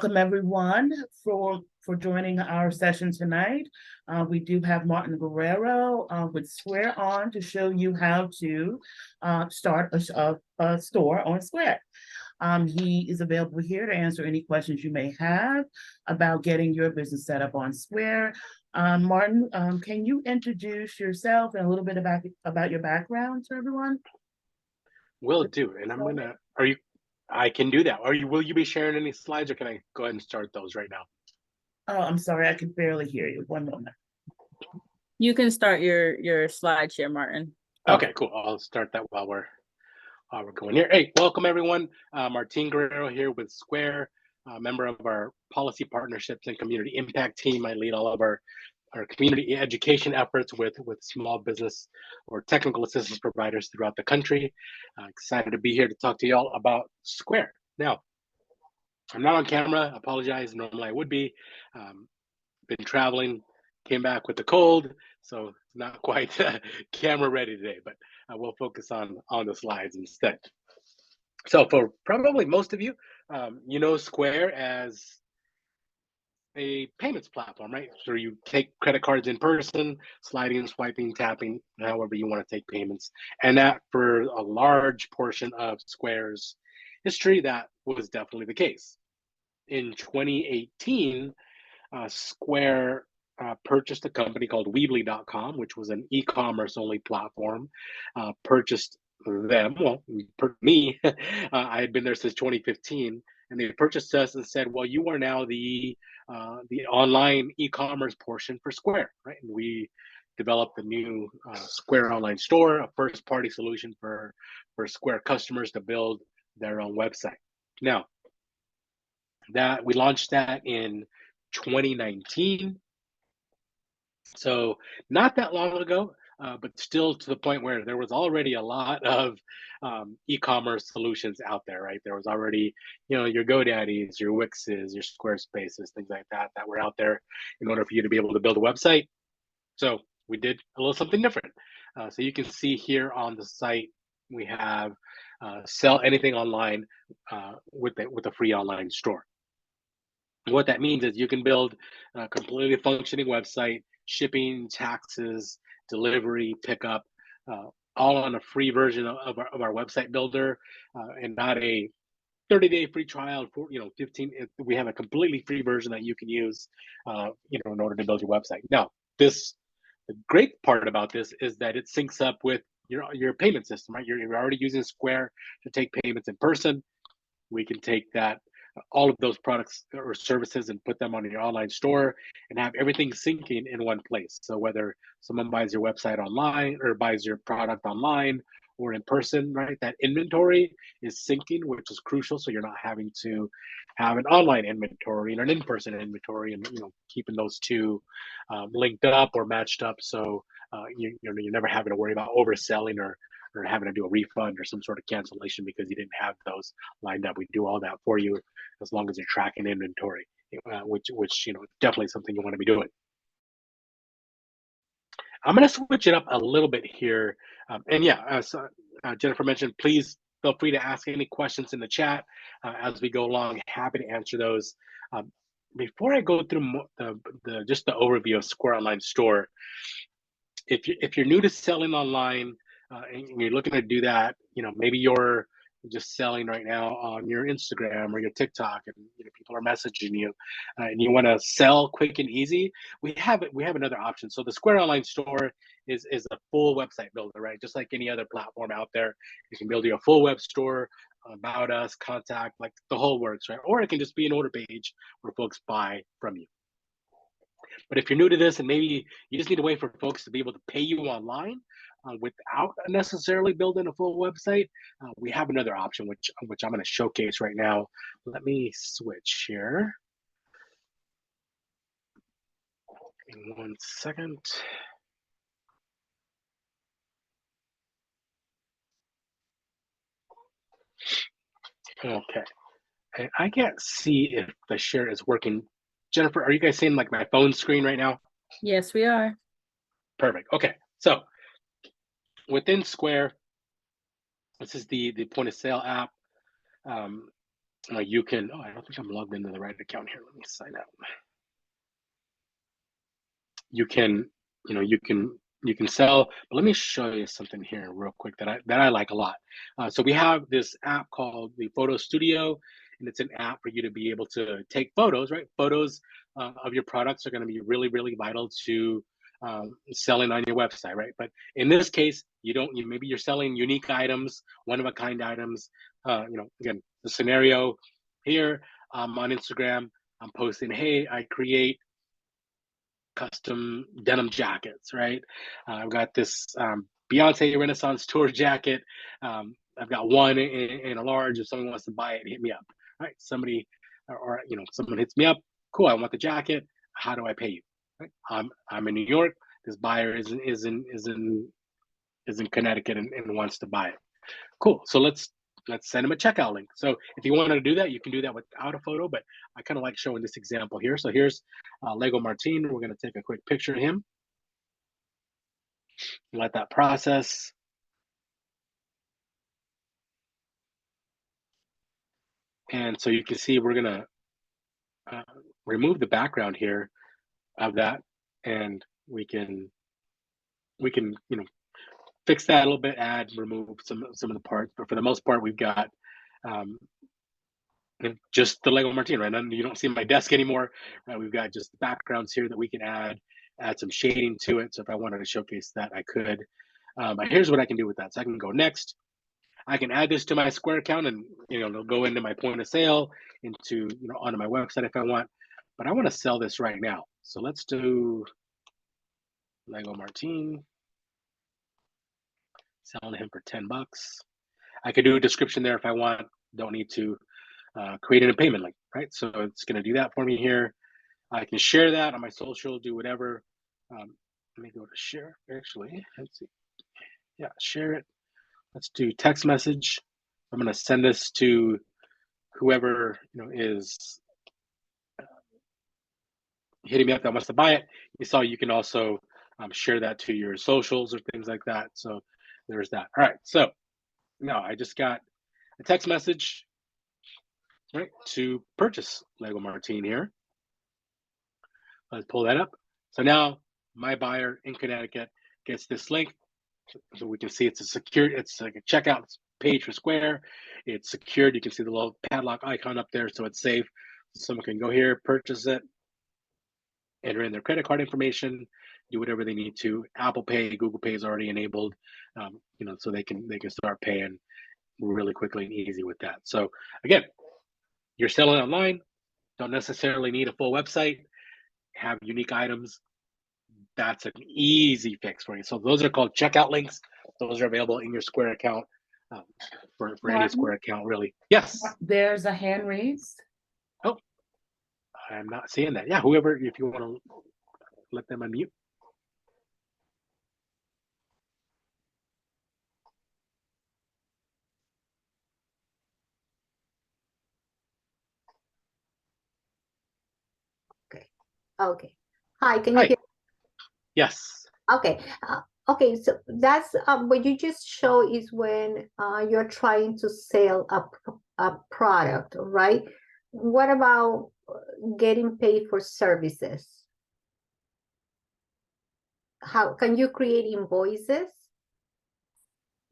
Welcome everyone for joining our session tonight. We do have Martin Guerrero with Square on to show you how to start a store on Square. He is available here to answer any questions you may have about getting your business set up on Square. Martin, can you introduce yourself and a little bit about your background to everyone? Will do. And I can do that. Will you be sharing any slides or can I go ahead and start those right now? Oh, I'm sorry, I can barely hear you. One moment. You can start your slide share, Martin. Okay, cool. I'll start that while we're going here. Hey, welcome everyone. Martin Guerrero here with Square, member of our policy partnerships and community impact team. I lead all of our community education efforts with small business or technical assistance providers throughout the country. Excited to be here to talk to y'all about Square. Now, I'm not on camera. Apologize. Normally I would be. Been traveling, came back with the cold, so not quite camera ready today. But we'll focus on the slides instead. So for probably most of you, you know Square as a payments platform, right? So you take credit cards in person, sliding, swiping, tapping, however you want to take payments. And that for a large portion of Square's history, that was definitely the case. In 2018, Square purchased a company called Weebly.com, which was an e-commerce only platform. Purchased them, well, me, I had been there since 2015, and they purchased us and said, well, you are now the online e-commerce portion for Square, right? And we developed a new Square online store, a first-party solution for Square customers to build their own website. Now, that we launched that in 2019, so not that long ago, but still to the point where there was already a lot of e-commerce solutions out there, right? There was already, your GoDaddies, your Wixes, your Squarespaces, things like that were out there in order for you to be able to build a website. So we did a little something different. So you can see here on the site, we have sell anything online with a free online store. What that means is you can build a completely functioning website, shipping, taxes, delivery, pickup, all on a free version of our website builder, and not a 30-day free trial for 15. We have a completely free version that you can use, in order to build your website. Now, the great part about this is that it syncs up with your payment system, right? You're already using Square to take payments in person. We can take all of those products or services and put them on your online store and have everything syncing in one place. So whether someone buys your website online or buys your product online or in person, right, that inventory is syncing, which is crucial. So you're not having to have an online inventory and an in-person inventory, and keeping those two linked up or matched up. So you're never having to worry about overselling or having to do a refund or some sort of cancellation because you didn't have those lined up. We do all that for you as long as you're tracking inventory, which definitely something you want to be doing. I'm going to switch it up a little bit here, and yeah, so, Jennifer mentioned, please feel free to ask any questions in the chat as we go along. Happy to answer those. Before I go through just the overview of Square Online Store, if you're new to selling online, and you're looking to do that, maybe you're just selling right now on your Instagram or your TikTok, and people are messaging you, and you want to sell quick and easy. We have another option. So the Square Online Store is a full website builder, right? Just like any other platform out there, you can build you a full web store, about us, contact, like the whole works, right? Or it can just be an order page where folks buy from you. But if you're new to this and maybe you just need a way for folks to be able to pay you online without necessarily building a full website, we have another option, which I'm going to showcase right now. Let me switch here. In 1 second. Okay. I can't see if the share is working. Jennifer, are you guys seeing like my phone screen right now? Yes, we are. Perfect. Okay. So within Square, this is the point of sale app. you can, oh, I don't think I'm logged into the right account here. Let me sign out. You can, you can sell, but let me show you something here real quick that I like a lot. So we have this app called the Photo Studio, and it's an app for you to be able to take photos, right? Photos of your products are going to be really, really vital to selling on your website, right? But in this case, maybe you're selling unique items, one of a kind items. Again, the scenario here on Instagram, I'm posting, hey, I create custom denim jackets, right? I've got this Beyonce Renaissance tour jacket. I've got one in a large. If someone wants to buy it, hit me up, right? Somebody or someone hits me up. Cool, I want the jacket. How do I pay you? Right? I'm in New York. This buyer is in Connecticut and wants to buy it. Cool. So let's send them a checkout link. So if you wanted to do that, you can do that without a photo, but I kind of like showing this example here. So here's Lego Martin. We're going to take a quick picture of him. Let that process. And so you can see we're going to remove the background here of that, and we can fix that a little bit, add, remove some of the parts, but for the most part, we've got just the Lego Martin, right? And you don't see my desk anymore, right? We've got just backgrounds here that we can add some shading to it. So if I wanted to showcase that, I could. But here's what I can do with that. So I can go next. I can add this to my Square account, and it'll go into my point of sale, into onto my website if I want. But I want to sell this right now. So let's do Lego Martin. Selling him for $10. I could do a description there if I want. Don't need to create a payment link, right? So it's going to do that for me here. I can share that on my social, do whatever. Let me go to share, actually. Let's see. Yeah, share it. Let's do text message. I'm going to send this to whoever is hitting me up that wants to buy it. You saw you can also share that to your socials or things like that. So there's that. All right. So now I just got a text message, right, to purchase Lego Martin here. Let's pull that up. So now my buyer in Connecticut gets this link. So we can see it's like a checkout page for Square. It's secured. You can see the little padlock icon up there, so it's safe. Someone can go here, purchase it, enter in their credit card information, do whatever they need to. Apple Pay, Google Pay is already enabled, so they can start paying really quickly and easy with that. So again, you're selling online, don't necessarily need a full website, have unique items. That's an easy fix for you. So those are called checkout links. Those are available in your Square account for any Martin? Square account, really. Yes. There's a hand raised. Oh, I'm not seeing that. Yeah, whoever, if you want to let them unmute. Okay. Hi, can you Hi. hear? Yes. Okay. Okay, so that's what you just show is when you're trying to sell a product, right? What about getting paid for services? How can you create invoices?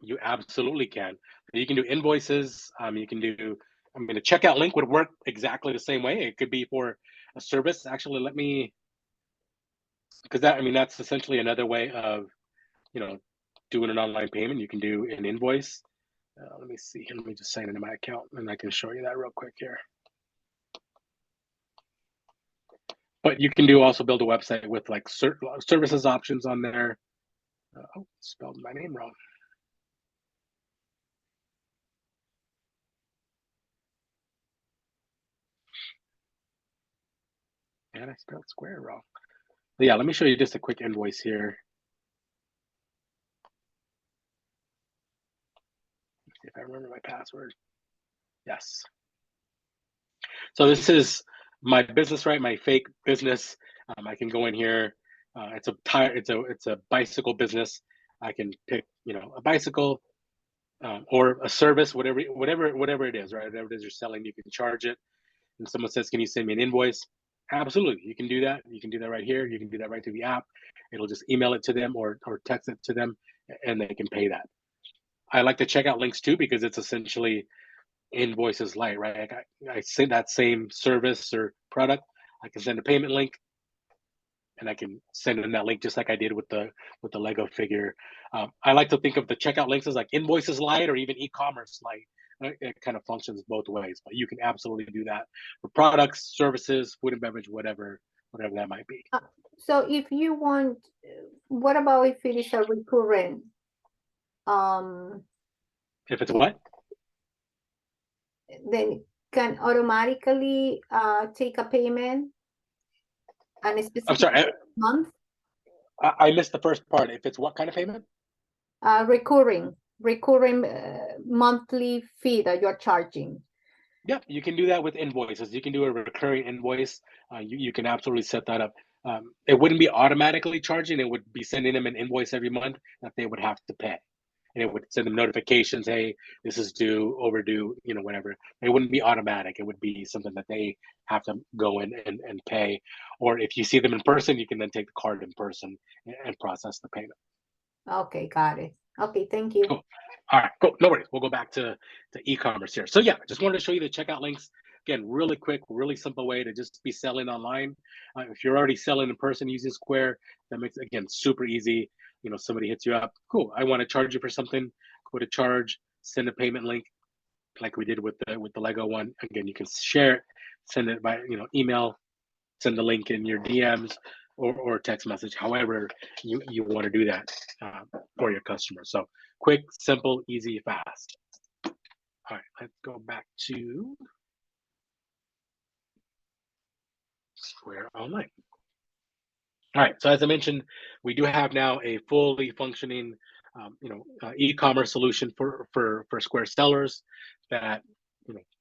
You absolutely can. You can do invoices. You can do, a checkout link would work exactly the same way. It could be for a service. Actually, let me, because that's essentially another way of, doing an online payment. You can do an invoice. Let me see. Let me just sign into my account and I can show you that real quick here. But you can also build a website with like services options on there. Oh, spelled my name wrong. And I spelled Square wrong. But yeah, let me show you just a quick invoice here. See if I remember my password. Yes. So this is my business, right? My fake business. I can go in here. It's a bicycle business. I can pick, a bicycle. or a service, whatever it is, right? Whatever it is you're selling, you can charge it. And someone says, "Can you send me an invoice?" Absolutely, you can do that. You can do that right here. You can do that right through the app. It'll just email it to them or text it to them, and they can pay that. I like the checkout links too because it's essentially Invoices Lite, right? I send that same service or product. I can send a payment link, and I can send them that link just like I did with the Lego figure. I like to think of the checkout links as like Invoices Lite or even e-commerce Lite. It kind of functions both ways, but you can absolutely do that for products, services, food and beverage, whatever that might be. So if you want, what about if it is a recurrent? If it's what? Then can automatically take a payment and a I'm specific sorry, month? I missed the first part. If it's what kind of payment? Recurring monthly fee that you're charging. Yeah, you can do that with invoices. You can do a recurring invoice. You can absolutely set that up. It wouldn't be automatically charging. It would be sending them an invoice every month that they would have to pay. And it would send them notifications, hey, this is due, overdue, whatever. It wouldn't be automatic. It would be something that they have to go in and pay. Or if you see them in person, you can then take the card in person and process the payment. Okay, got it. Okay, thank you. Cool. All right, cool. No worries. We'll go back to e-commerce here. So yeah, just wanted to show you the checkout links. Again, really quick, really simple way to just be selling online. If you're already selling in person using Square, that makes, again, super easy. Somebody hits you up. Cool. I want to charge you for something. Go to charge, send a payment link like we did with the Lego one. Again, you can share it, send it by email, send the link in your DMs or text message, however you want to do that for your customers. So quick, simple, easy, fast. All right, let's go back to Square Online. All right, so as I mentioned, we do have now a fully functioning e-commerce solution for Square sellers that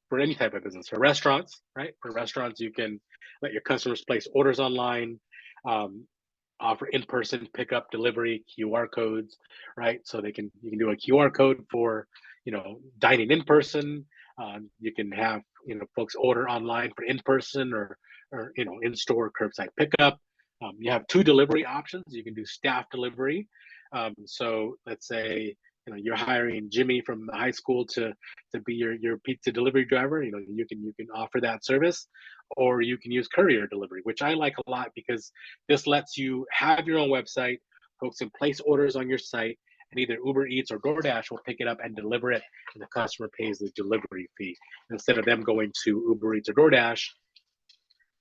for any type of business. For restaurants, right? For restaurants, you can let your customers place orders online, offer in-person pickup, delivery, QR codes, right? So you can do a QR code for dining in person. You can have folks order online for in-person or in-store curbside pickup. You have 2 delivery options. You can do staff delivery. So let's say you're hiring Jimmy from the high school to be your pizza delivery driver. You can offer that service, or you can use courier delivery, which I like a lot because this lets you have your own website. Folks can place orders on your site, and either Uber Eats or DoorDash will pick it up and deliver it, and the customer pays the delivery fee instead of them going to Uber Eats or DoorDash,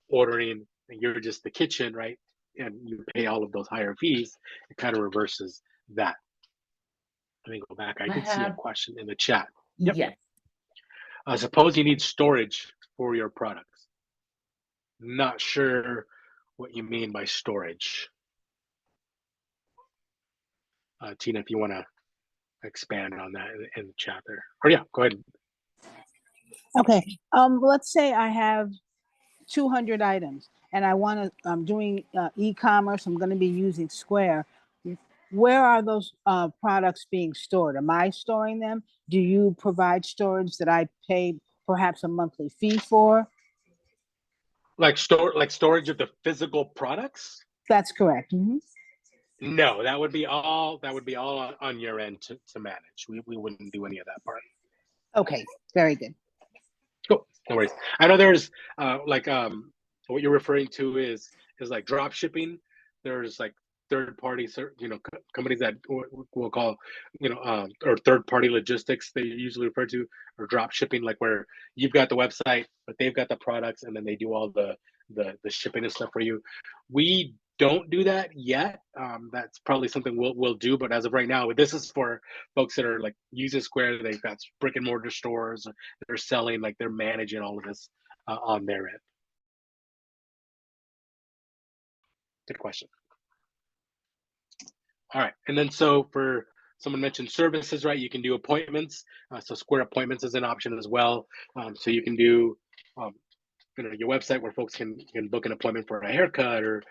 ordering, and you're just the kitchen, right? And you pay all of those higher fees. It kind of reverses that. Let me go back. I did see a question in the chat. Yep. Yes. Suppose you need storage for your products. Not sure what you mean by storage. Tina, if you want to expand on that in the chat there. Or yeah, go ahead. Okay. Let's say I have 200 items and I want to, I'm doing e-commerce. I'm going to be using Square. Where are those products being stored? Am I storing them? Do you provide storage that I pay perhaps a monthly fee for? Like storage of the physical products? That's correct. Mm-hmm. No, that would be all on your end to manage. We wouldn't do any of that part. Okay, very good. Cool. No worries. I know there's what you're referring to is like drop shipping. There's like third party companies that we'll call or third party logistics they usually refer to, or drop shipping, like where you've got the website but they've got the products and then they do all the shipping and stuff for you. We don't do that yet. That's probably something we'll do, but as of right now, this is for folks that are like using Square. They've got brick and mortar stores. They're selling, like they're managing all of this on their end. Good question. All right, and then so for someone mentioned services, right? You can do appointments. So Square Appointments is an option as well. So you can do your website where folks can book an appointment for a haircut or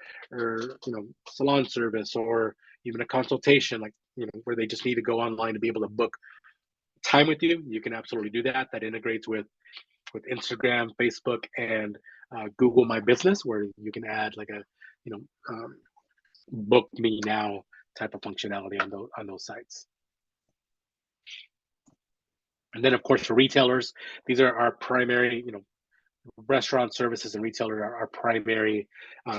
salon service, or even a consultation, like where they just need to go online to be able to book time with you, you can absolutely do that. That integrates with Instagram, Facebook, and Google My Business, where you can add like a, you know, book me now type of functionality on those sites. And then of course for retailers, these are our primary, you know, restaurant services and retailers are our primary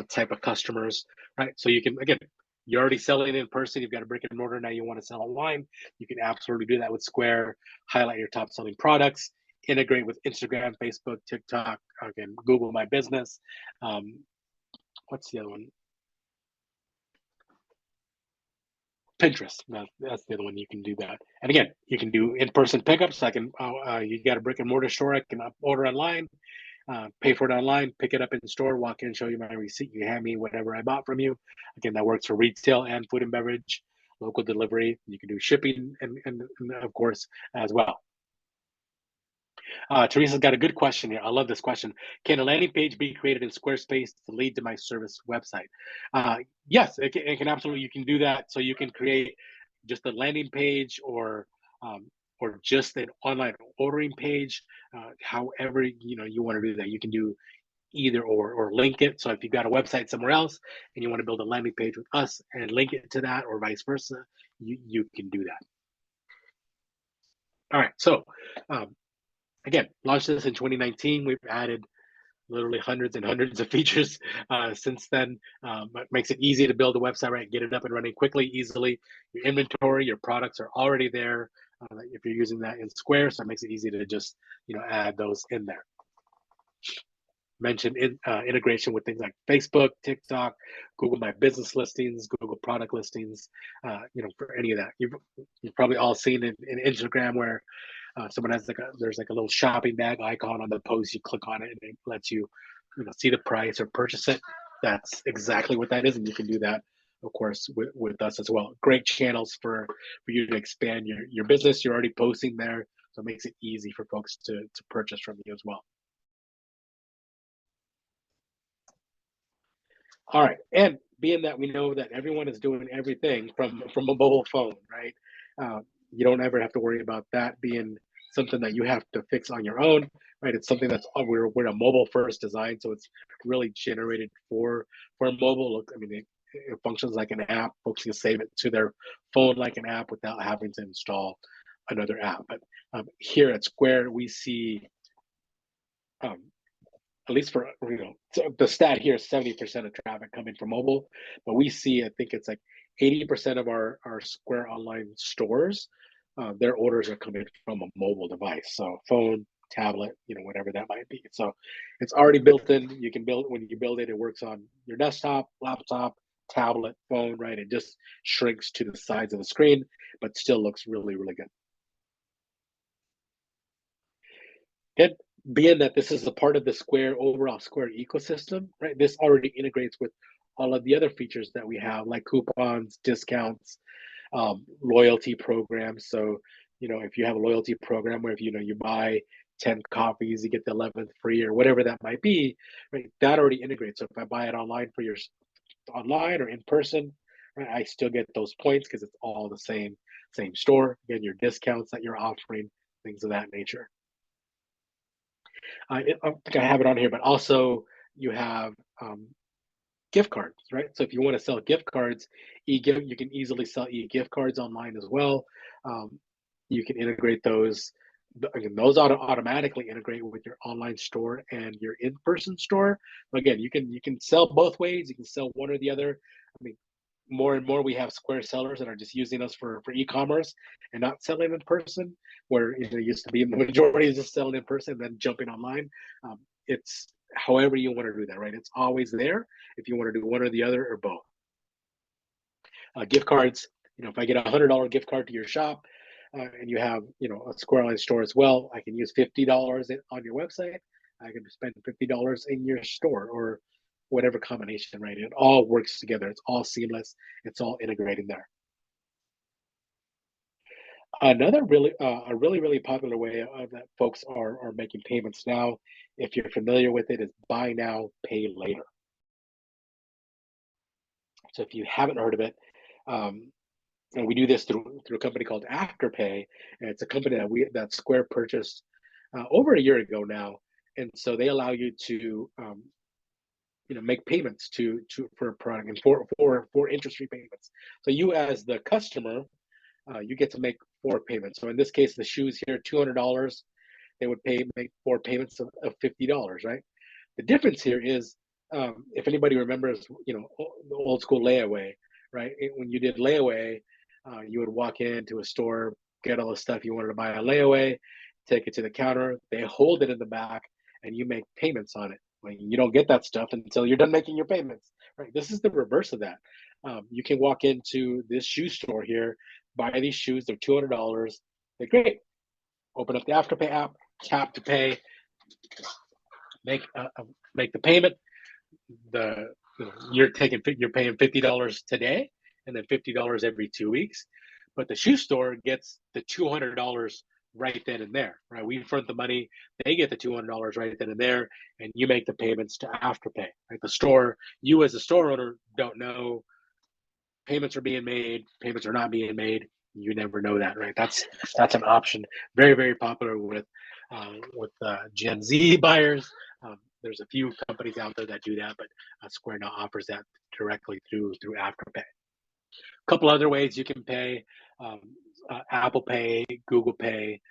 type of customers, right? So you can, again, you're already selling in person, you've got a brick and mortar, now you want to sell online, you can absolutely do that with Square, highlight your top selling products, integrate with Instagram, Facebook, TikTok, again, Google My Business. What's the other one? Pinterest. That's the other one you can do that. And again, you can do in-person pickups. You got a brick and mortar store, I can order online, pay for it online, pick it up in the store, walk in, show you my receipt, you hand me whatever I bought from you. Again, that works for retail and food and beverage, local delivery. You can do shipping and of course as well. Teresa's got a good question here. I love this question. Can a landing page be created in Squarespace to lead to my service website? Yes, it can absolutely. You can do that. So you can create just a landing page or just an online ordering page. However, you know, you want to do that. You can do either or link it. So if you've got a website somewhere else and you want to build a landing page with us and link it to that, or vice versa, you can do that. All right. So again, launched this in 2019. We've added literally hundreds and hundreds of features since then. It makes it easy to build a website, right? Get it up and running quickly, easily. Your inventory, your products are already there if you're using that in Square, so it makes it easy to just, you know, add those in there. Mentioned integration with things like Facebook, TikTok, Google My Business listings, Google product listings, you know, for any of that. You've probably all seen it in Instagram where someone has there's like a little shopping bag icon on the post. You click on it and it lets you, you know, see the price or purchase it. That's exactly what that is, and you can do that, of course, with us as well. Great channels for you to expand your business. You're already posting there, so it makes it easy for folks to purchase from you as well. All right, and being that we know that everyone is doing everything from a mobile phone, right? You don't ever have to worry about that being something that you have to fix on your own, right? It's something that's we're a mobile first design, so it's really generated for mobile. Look, I mean, it functions like an app. Folks can save it to their phone like an app without having to install another app. But here at Square, we see at least for, you know, so the stat here is 70% of traffic coming from mobile, but we see, I think it's like 80% of our Square online stores, their orders are coming from a mobile device. So phone, tablet, you know, whatever that might be. So it's already built in. You can build, when you build it, it works on your desktop, laptop, tablet, phone, right? It just shrinks to the sides of the screen, but still looks really, really good. Good. Being that this is a part of the Square overall Square ecosystem, right? This already integrates with all of the other features that we have, like coupons, discounts, loyalty programs. So, you know, if you have a loyalty program where if you buy 10 coffees, you get the 11th free, or whatever that might be, right? That already integrates. So if I buy it online online or in person, right, I still get those points because it's all the same store. Again, your discounts that you're offering, things of that nature. I think I have it on here, but also you have gift cards, right? So if you want to sell gift cards, you can easily sell gift cards online as well. You can integrate those. Again, those automatically integrate with your online store and your in-person store. Again, you can sell both ways. You can sell one or the other. I mean, more and more we have Square sellers that are just using us for e-commerce and not selling in person, where it used to be the majority is just selling in person and then jumping online. It's however you want to do that, right? It's always there if you want to do one or the other or both. Gift cards, if I get a $100 gift card to your shop and you have, a Square Online store as well, I can use $50 on your website. I can spend $50 in your store, or whatever combination, right? It all works together. It's all seamless. It's all integrated there. Another a really popular way that folks are making payments now, if you're familiar with it, is buy now, pay later. So if you haven't heard of it, And we do this through a company called Afterpay, and it's a company that Square purchased over a year ago now. And so they allow you to make payments for a product and for interest-free payments. So you as the customer, you get to make 4 payments. So in this case, the shoes here, $200, they would make 4 payments of $50, right? The difference here is, if anybody remembers, the old school layaway, right? When you did layaway, you would walk into a store, get all the stuff you wanted to buy on layaway, take it to the counter, they hold it in the back, and you make payments on it. Like, you don't get that stuff until you're done making your payments, right? This is the reverse of that. You can walk into this shoe store here, buy these shoes, they're $200. They're great. Open up the Afterpay app, tap to pay, make the payment. You're paying $50 today, and then $50 every 2 weeks. But the shoe store gets the $200 right then and there, right? We front the money, they get the $200 right then and there, and you make the payments to Afterpay. Right? The store, you as a store owner don't know payments are being made, payments are not being made. You never know that, right? That's an option. Very, very popular with Gen Z buyers. There's a few companies out there that do that, but Square now offers that directly through Afterpay. A couple other ways you can pay: Apple Pay, Google Pay,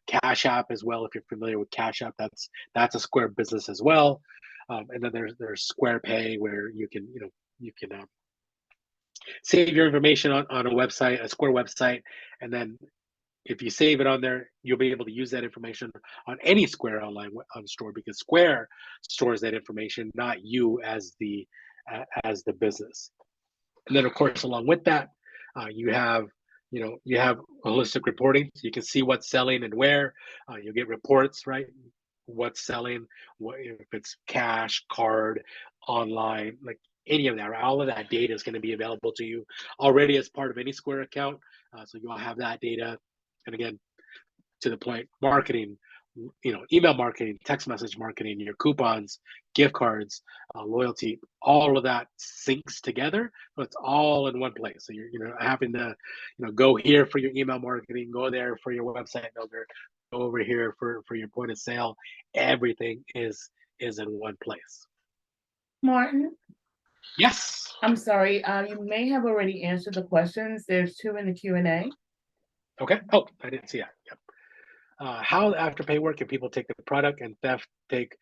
Cash App as well. If you're familiar with Cash App, that's a Square business as well. And then there's Square Pay, where you can save your information on a website, a Square website, and then if you save it on there, you'll be able to use that information on any Square online store, because Square stores that information, not you as the business. And then, of course, along with that, you have holistic reporting, so you can see what's selling and where. You'll get reports, right? What's selling, if it's cash, card, online, like any of that, right? All of that data is going to be available to you already as part of any Square account. So you'll have that data. And again, to the point, marketing, email marketing, text message marketing, your coupons, gift cards, loyalty, all of that syncs together. So it's all in one place. So you're having to, go here for your email marketing, go there for your website builder, go over here for your point of sale. Everything is in one place. Martin, Yes. I'm sorry, you may have already answered the questions. There's 2 in the Q&A. Okay. Oh, I didn't see that. Yep. How Afterpay work if people take the product and theft take?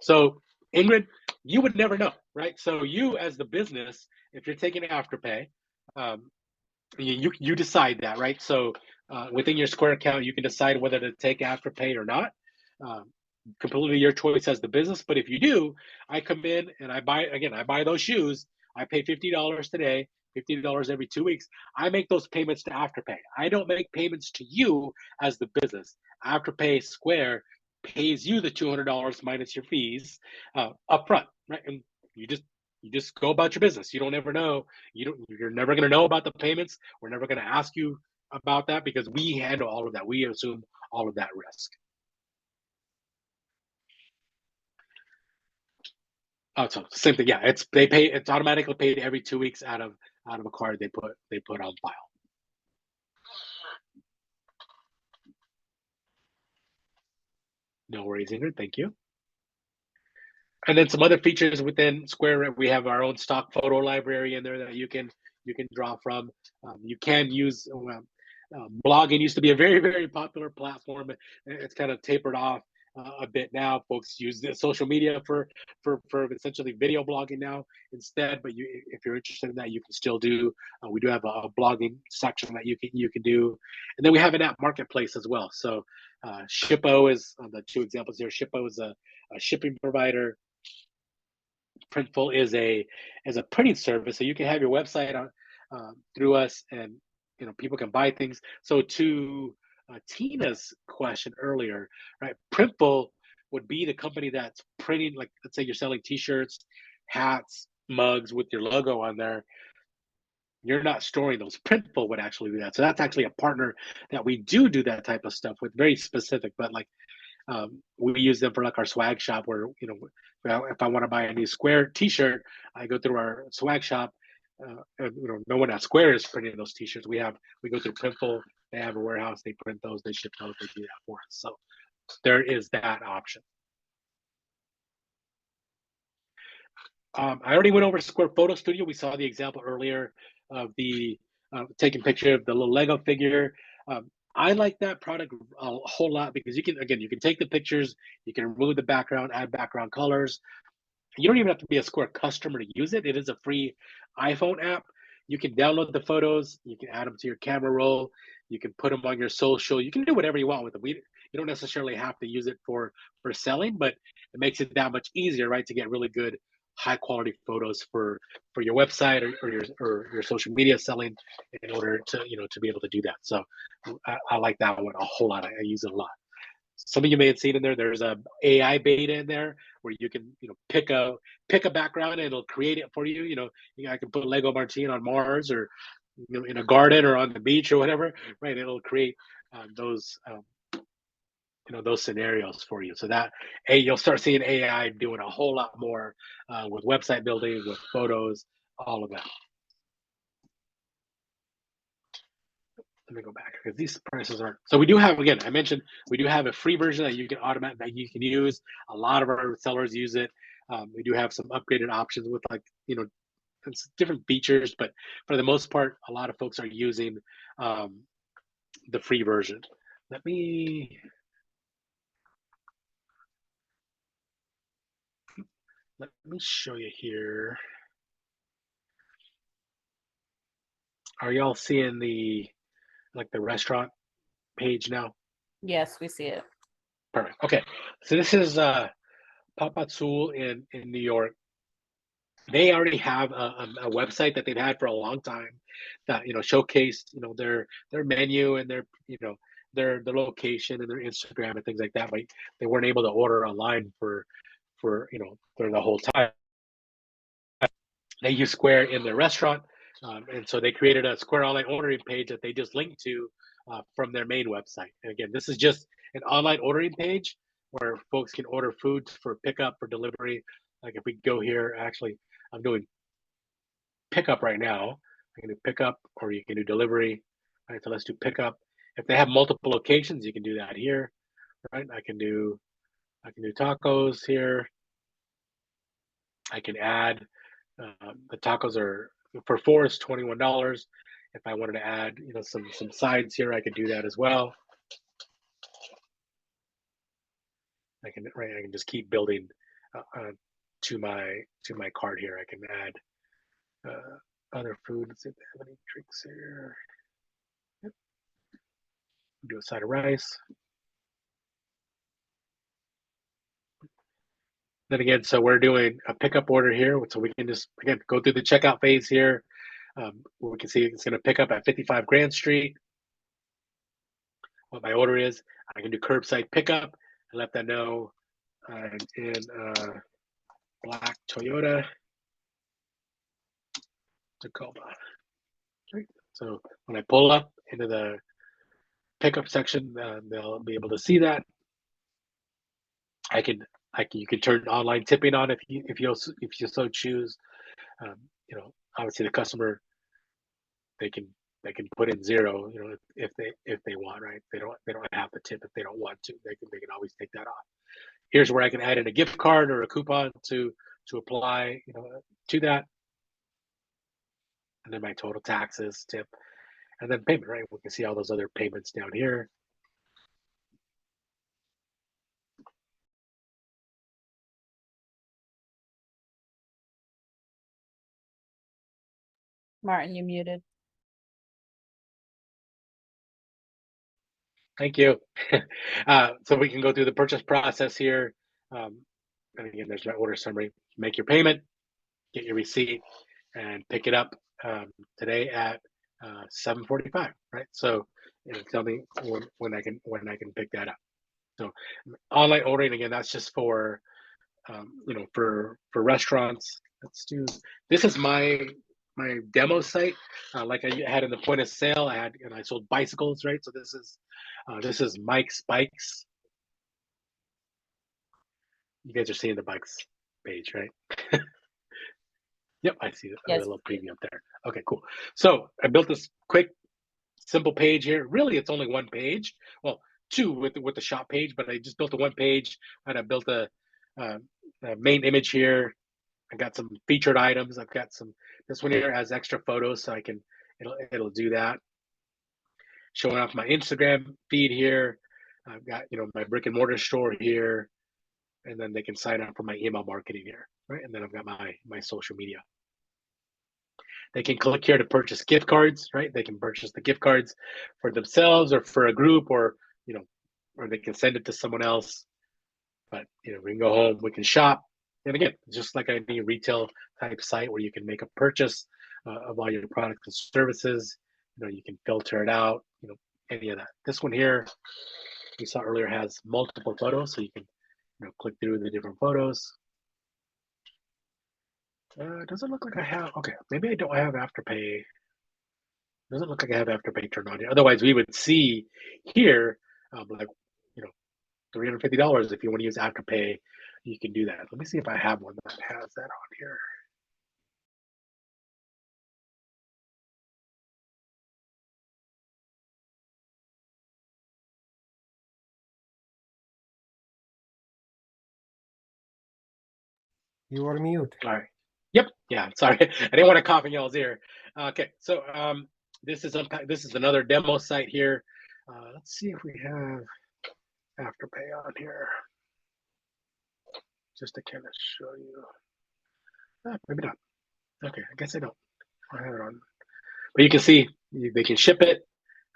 So Ingrid, you would never know, right? So you as the business, if you're taking Afterpay, you decide that, right? So within your Square account, you can decide whether to take Afterpay or not. Completely your choice as the business. But if you do, I come in and I buy those shoes. I pay $50 today, $50 every 2 weeks. I make those payments to Afterpay. I don't make payments to you as the business. Afterpay Square pays you the $200 minus your fees upfront, right? And you just go about your business. You don't ever know. You're never going to know about the payments. We're never going to ask you about that, because we handle all of that. We assume all of that risk. Oh, so same thing. Yeah, it's automatically paid every 2 weeks out of a card they put on file. No worries, Ingrid. Thank you. And then some other features within Square. We have our own stock photo library in there that you can draw from. You can use blogging. Used to be a very, very popular platform. It's kind of tapered off a bit now. Folks use the social media for essentially video blogging now instead. But if you're interested in that, you can still do. We do have a blogging section that you can do, and then we have an app marketplace as well. So Shippo is the 2 examples here. Shippo is a shipping provider. Printful is a printing service, so you can have your website on through us, and people can buy things. So to Tina's question earlier, right? Printful would be the company that's printing, like, let's say you're selling T-shirts, hats, mugs with your logo on there. You're not storing those. Printful would actually do that. So that's actually a partner that we do that type of stuff with, very specific. But like we use them for like our swag shop, where if I want to buy a new Square T-shirt, I go through our swag shop. no one at Square is printing those T-shirts. We go through Printful. They have a warehouse. They print those. They ship those. They do that for us. So there is that option. I already went over Square Photo Studio. We saw the example earlier of the taking picture of the little Lego figure. I like that product a whole lot because you can take the pictures, you can remove the background, add background colors. You don't even have to be a Square customer to use it. It is a free iPhone app. You can download the photos, you can add them to your camera roll, you can put them on your social, you can do whatever you want with them. You don't necessarily have to use it for selling, but it makes it that much easier, right, to get really good high quality photos for your website or your social media selling in order to to be able to do that. So I like that one a whole lot. I use it a lot. Some of you may have seen in there, there's a AI beta in there where you can pick a background and it'll create it for you. I can put Lego Martine on Mars or in a garden or on the beach or whatever, right? It'll create those those scenarios for you. So that you'll start seeing AI doing a whole lot more with website building, with photos, all of that. Let me go back because these prices aren't. So we do have, again, I mentioned we do have a free version that you can use. A lot of our sellers use it. We do have some upgraded options with it's different features, but for the most part, a lot of folks are using the free version. Let me show you here. Are y'all seeing the restaurant page now? Yes, we see it. Perfect. Okay, so this is Papazul in New York. They already have a website that they've had for a long time that showcased their menu and their location and their Instagram and things like that. But they weren't able to order online for the whole time. They use Square in their restaurant, and so they created a Square online ordering page that they just linked to from their main website. And again, this is just an online ordering page where folks can order food for pickup, for delivery. Like if we go here, actually, I'm doing pickup right now. I can do pickup or you can do delivery. All right, so let's do pickup. If they have multiple locations, you can do that here, right? I can do tacos here. I can add the tacos are for 4 is $21. If I wanted to add some sides here, I could do that as well. I can just keep building to my cart here. I can add other food. Let's see if they have any drinks here. Yep. Do a side of rice. Then again, so we're doing a pickup order here, so we can just again go through the checkout phase here. We can see it's going to pick up at 55 Grand Street. What my order is, I can do curbside pickup and let them know I'm in black Toyota Tacoma. Okay. So when I pull up into the pickup section, they'll be able to see that. You can turn online tipping on if you so choose. Obviously the customer they can put in 0, if they want, right? They don't have to tip if they don't want to. They can always take that off. Here's where I can add in a gift card or a coupon to apply, to that. And then my total taxes, tip, and then payment, right? We can see all those other payments down here. Martin, you muted. Thank you. So we can go through the purchase process here. And again, there's my order summary. Make your payment, get your receipt, and pick it up today at 7:45. Right. So tell me when I can pick that up. So online ordering, again, that's just for for restaurants. Let's do. This is my demo site. Like I had in the point of sale, I sold bicycles, right? So this is Mike's Bikes. You guys are seeing the bikes page, right? Yep, I see a Yes. little preview up there. Okay, cool. So I built this quick, simple page here. Really, it's only one page. Well, two with the shop page, but I just built a one page, and I built a main image here. I got some featured items. I've got some. This one here has extra photos, so I can. It'll do that. Showing off my Instagram feed here. I've got my brick and mortar store here, and then they can sign up for my email marketing here, right? And then I've got my social media. They can click here to purchase gift cards, right? They can purchase the gift cards for themselves or for a group, or or they can send it to someone else. But we can go home, we can shop, and again, just like any retail type site where you can make a purchase of all your products and services. You can filter it out. Any of that. This one here we saw earlier has multiple photos, so you can click through the different photos. Doesn't look like I have. Okay, maybe I don't have Afterpay. Doesn't look like I have Afterpay turned on here. Otherwise, we would see here, like $350 if you want to use Afterpay, you can do that. Let me see if I have one that has that on here. You are mute. All right. Yep. Yeah. Sorry, I didn't want to cough in y'all's ear. Okay. So this is another demo site here. Let's see if we have Afterpay on here, just to kind of show you. Maybe not. Okay, I guess I don't. I have it on, but you can see they can ship it.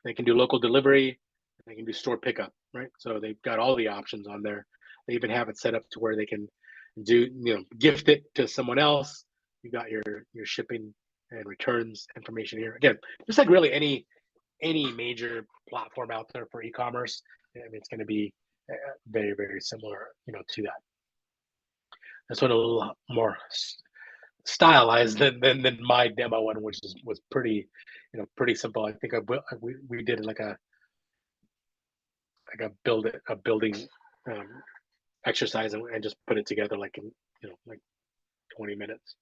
They can do local delivery. They can do store pickup, right? So they've got all the options on there. They even have it set up to where they can do gift it to someone else. You got your shipping and returns information here. Again, just like really any major platform out there for e-commerce. I mean, it's going to be very, very similar, to that. This one a little more stylized than my demo one, which was pretty, pretty simple. I think we did like a building exercise and just put it together like in like 20 minutes.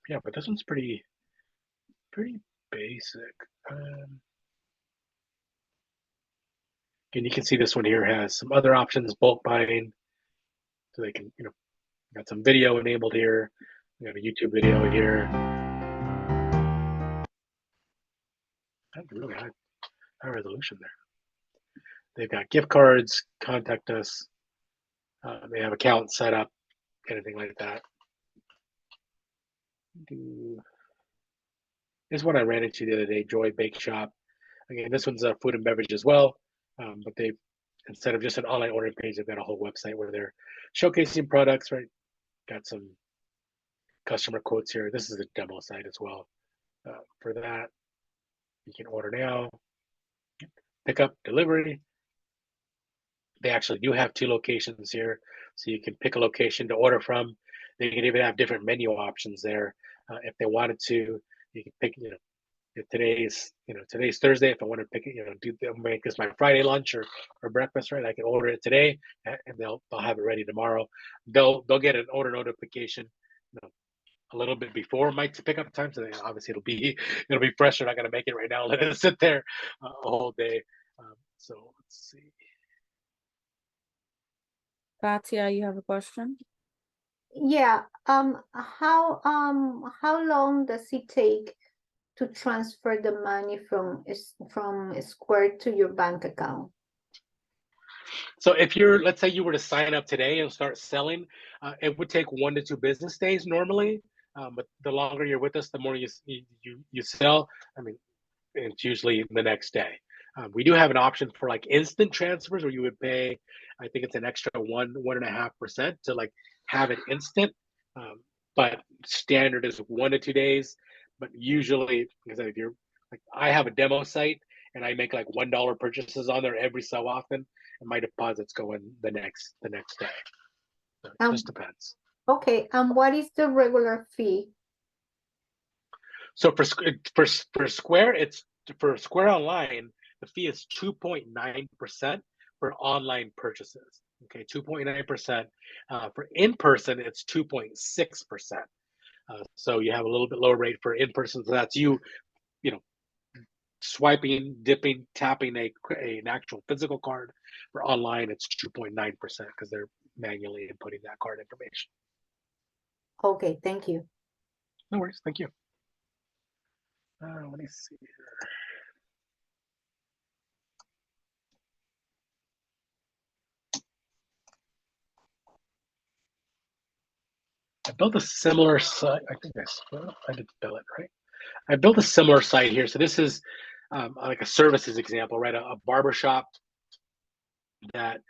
Yeah, but this one's pretty basic. And you can see this one here has some other options, bulk buying, so they can got some video enabled here. We got a YouTube video here. That's really high resolution there. They've got gift cards, contact us. They have accounts set up, anything like that. This is what I ran into the other day, Joy Bake Shop. Again, this one's a food and beverage as well, but they've, instead of just an online ordering page, they've got a whole website where they're showcasing products, right? Got some customer quotes here. This is a demo site as well. For that, you can order now, pick up, delivery. They actually do have 2 locations here, so you can pick a location to order from. They can even have different menu options there. If they wanted to, you can pick, if today's Thursday, if I want to pick it, make this my Friday lunch or breakfast, right? I can order it today, and they'll have it ready tomorrow. They'll get an order notification, a little bit before my pickup time, so obviously it'll be fresh. They're not going to make it right now. Let it sit there a whole day. So let's see. Katia, you have a question? Yeah, how long does it take to transfer the money from Square to your bank account? So if let's say you were to sign up today and start selling, it would take 1 to 2 business days normally. But the longer you're with us, the more you sell. I mean, it's usually the next day. We do have an option for like instant transfers where you would pay, I think it's an extra 1.5% to like have it instant. But standard is 1 to 2 days. But usually, because if you're like, I have a demo site and I make like $1 purchases on there every so often, and my deposits go in the next day. So it just depends. Okay, and what is the regular fee? So for Square, for Square Online, the fee is 2.9% for online purchases. Okay, 2.9%. For in-person, it's 2.6%. So you have a little bit lower rate for in-person. So that's you know, swiping, dipping, tapping an actual physical card. For online, it's 2.9% because they're manually inputting that card information. Okay, thank you. No worries, thank you. Let me see here. I built a similar site. I think I did build it, right? I built a similar site here. So this is like a services example, right? A barber shop that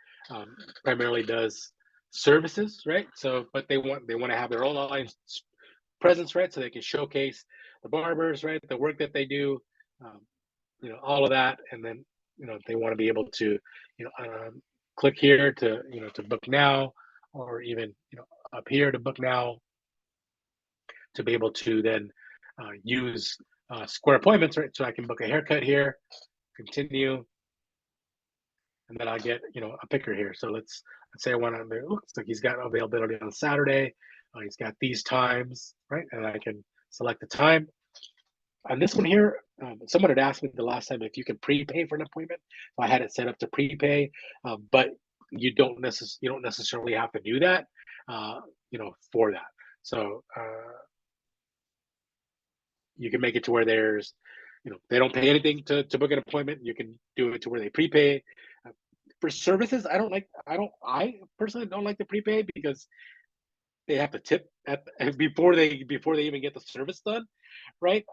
primarily does services, right? So, but they want to have their own online presence, right? So they can showcase the barbers, right? The work that they do, all of that, and then they want to be able to, click here to to book now, or even up here to book now, to be able to then use Square appointments, right? So I can book a haircut here, continue, and then I get a picker here. So let's say I want to. Looks like he's got availability on Saturday. He's got these times, right? And I can select the time. On this one here, someone had asked me the last time if you can prepay for an appointment. So I had it set up to prepay, but you don't necessarily have to do that, for that. So you can make it to where there's, they don't pay anything to book an appointment. You can do it to where they prepay. For services, I personally don't like the prepay because they have to tip before they even get the service done, right?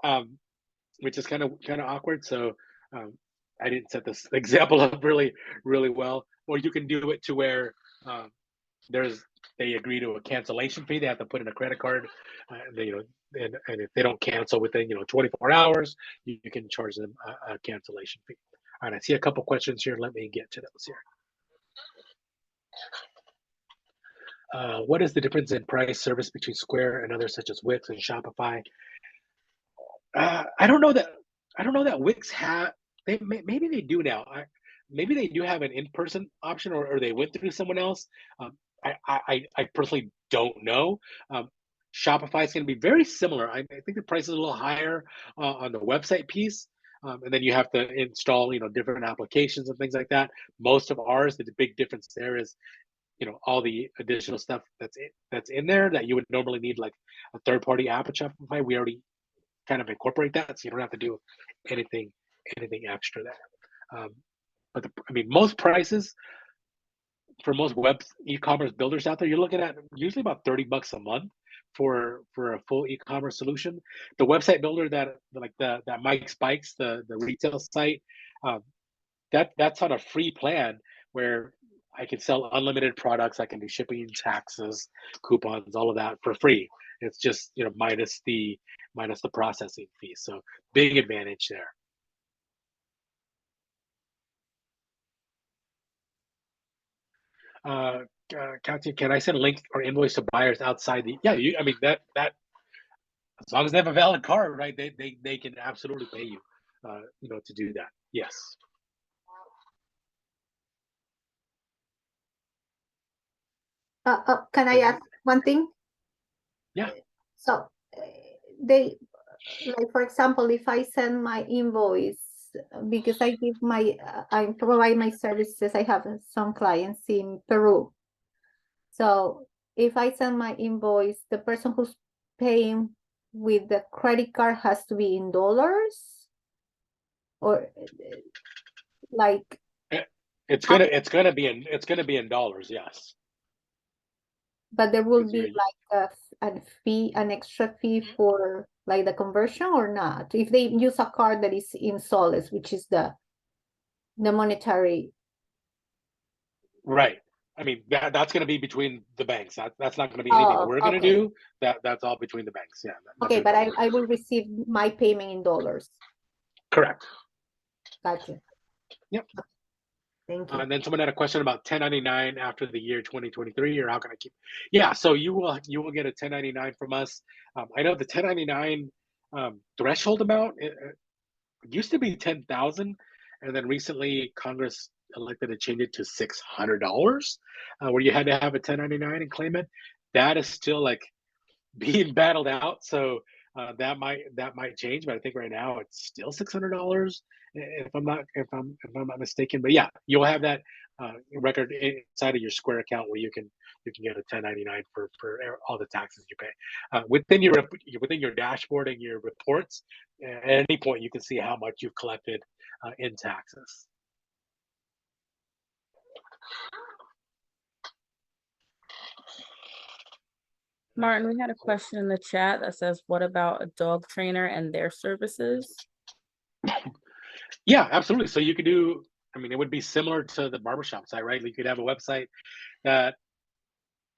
Which is kind of awkward. So I didn't set this example up really well. Or you can do it to where they agree to a cancellation fee. They have to put in a credit card, and if they don't cancel within 24 hours, you can charge them a cancellation fee. All right, I see a couple questions here. Let me get to those here. What is the difference in price service between Square and others such as Wix and Shopify? I don't know that Wix maybe they do now. Maybe they do have an in-person option, or they went through someone else. I personally don't know. Shopify is going to be very similar. I think the price is a little higher on the website piece, and then you have to install different applications and things like that. Most of ours, the big difference there is all the additional stuff that's in there that you would normally need, like a third-party app at Shopify. We already kind of incorporate that, so you don't have to do anything extra there. But most prices for most web e-commerce builders out there, you're looking at usually about $30 a month for a full e-commerce solution. The website builder that Mike Spikes, the retail site, that's on a free plan where I can sell unlimited products. I can do shipping, taxes, coupons, all of that for free. It's just minus the processing fee. So big advantage there. Katya, can I send a link or invoice to buyers outside the? Yeah, that as long as they have a valid card, right? They can absolutely pay you, to do that. Yes. Can I ask one thing? Yeah. So for example, if I send my invoice, because I provide my services, I have some clients in Peru. So if I send my invoice, the person who's paying with the credit card has to be in dollars, or like it's gonna be in dollars, yes. But there will be like an extra fee for like the conversion, or not, if they use a card that is in soles, which is the monetary. Right. That's going to be between the banks. That's not going to be anything that we're going to do. That's all between the banks. Yeah. Okay, but I will receive my payment in dollars. Correct. Gotcha. Yep. Thank you. And then someone had a question about 1099 after the year 2023, or how can I keep? Yeah. So you will get a 1099 from us. I know the 1099 threshold amount it used to be 10,000, and then recently Congress elected to change it to $600, where you had to have a 1099 and claim it. That is still like being battled out. So that might change, but I think right now it's still $600 if I'm not mistaken. But yeah, you'll have that record inside of your Square account where you can get a 1099 for all the taxes you pay within your dashboard and your reports. At any point, you can see how much you've collected in taxes. Martin, we had a question in the chat that says, what about a dog trainer and their services? Yeah, absolutely. So you could do, I mean, it would be similar to the barbershop site, right? You could have a website that,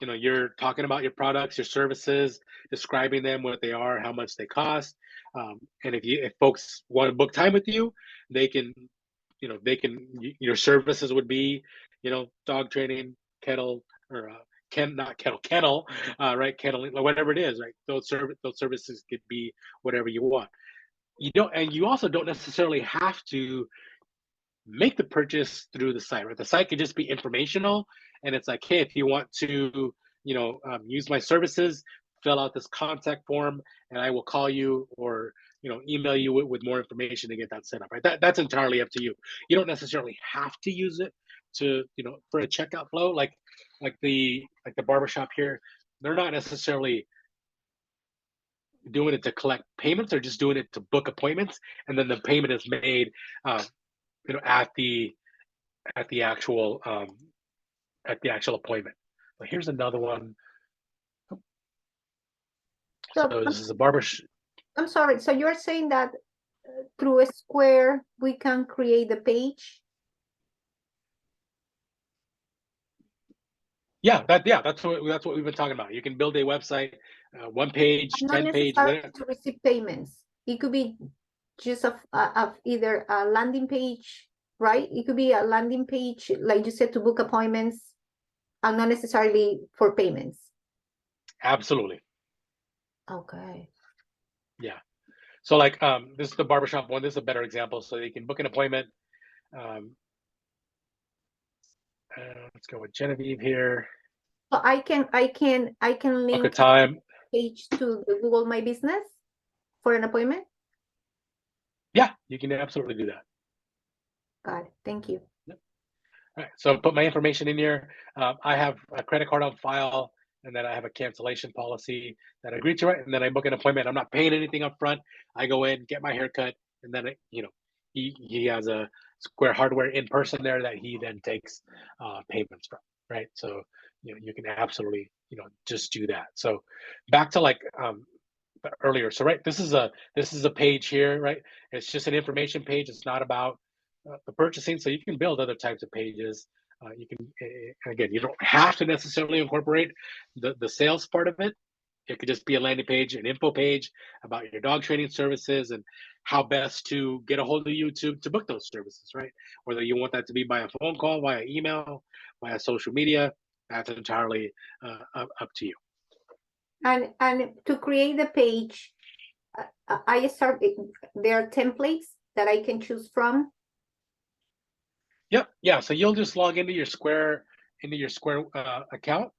you know, you're talking about your products, your services, describing them, what they are, how much they cost. And if folks want to book time with you, they can, your services would be, dog training, kennel, or kennel, right? Kenneling, whatever it is, right? Those services could be whatever you want. You also don't necessarily have to make the purchase through the site, right? The site could just be informational, and it's like, hey, if you want to, use my services, fill out this contact form, and I will call you or email you with more information to get that set up, right? That's entirely up to you. You don't necessarily have to use it to, for a checkout flow, like the barbershop here. They're not necessarily doing it to collect payments. They're just doing it to book appointments, and then the payment is made at the actual appointment. But here's another one. So this is a I'm sorry. So you're saying that through a Square we can create the page? Yeah, that's what we've been talking about. You can build a website, 1 page, Not 10 page, necessarily whatever. to receive payments. It could be just of either a landing page, right? It could be a landing page, like you said, to book appointments, and not necessarily for payments. Absolutely. Okay. Yeah. So like this is the barbershop one. This is a better example. So you can book an appointment. Let's go with Genevieve here. So I can link Book a time. page to the Google My Business for an appointment. Yeah, you can absolutely do that. Got it. Thank you. All right, so put my information in here. I have a credit card on file, and then I have a cancellation policy that I agree to, right? And then I book an appointment. I'm not paying anything up front. I go in, get my haircut, and then he has a Square hardware in person there that he then takes payments from, right? So you can absolutely just do that. So back to like earlier. So right, this is a page here, right? It's just an information page. It's not about the purchasing. So you can build other types of pages. You can, again, you don't have to necessarily incorporate the sales part of it. It could just be a landing page, an info page about your dog training services and how best to get a hold of you to book those services, right? Whether you want that to be by a phone call, via email, via social media, that's entirely up to you. And to create the page, there are templates that I can choose from. Yep. Yeah. So you'll just log into your Square account,